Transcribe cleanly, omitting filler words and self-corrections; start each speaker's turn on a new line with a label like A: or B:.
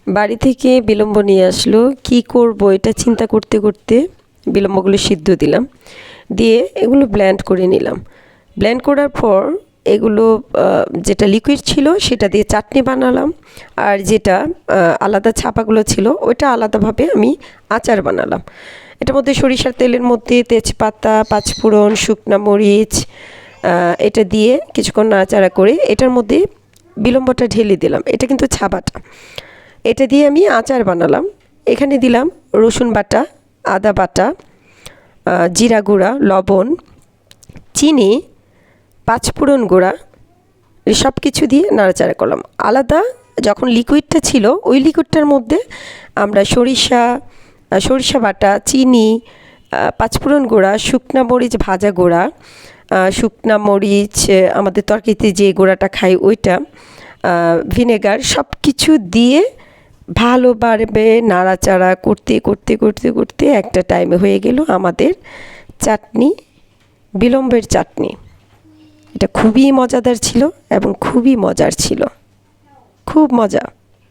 A: বাড়ি থেকে বিলম্ব নিয়ে আসলো, কি করব এটা চিন্তা করতে করতে বিলম্বগুলো সিদ্ধ দিলাম, দিয়ে এগুলো ব্লেন্ড করে নিলাম। ব্লেন্ড করার পর এগুলো যেটা লিকুইড ছিল সেটা দিয়ে চাটনি বানালাম, আর যেটা আলাদা ছাপাগুলো ছিল ওইটা আলাদাভাবে আমি আচার বানালাম। এটার মধ্যে সরিষার তেলের মধ্যে তেজপাতা, পাঁচফোড়ন, শুকনা মরিচ এটা দিয়ে কিছুক্ষণ নাড়াচাড়া করে এটার মধ্যে বিলম্বটা ঢেলে দিলাম। এটা কিন্তু ছাপাটা, এটা দিয়ে আমি আচার বানালাম। এখানে দিলাম রসুন বাটা, আদা বাটা, জিরা গুঁড়া, লবণ, চিনি, পাঁচফোড়ন গুঁড়া, সব কিছু দিয়ে নাড়াচাড়া করলাম। আলাদা যখন লিকুইডটা ছিল ওই লিকুইডটার মধ্যে আমরা সরিষা বাটা, চিনি, পাঁচফোড়ন গুঁড়া, শুকনা মরিচ ভাজা গুঁড়া, শুকনা মরিচ আমাদের তরকারিতে যে গুঁড়াটা খাই ওইটা, ভিনেগার, সব কিছু দিয়ে ভালোভাবে নাড়াচাড়া করতে করতে করতে করতে একটা টাইমে হয়ে গেল আমাদের চাটনি, বিলম্বের চাটনি। এটা খুবই মজাদার ছিল এবং খুবই মজার ছিল, খুব মজা।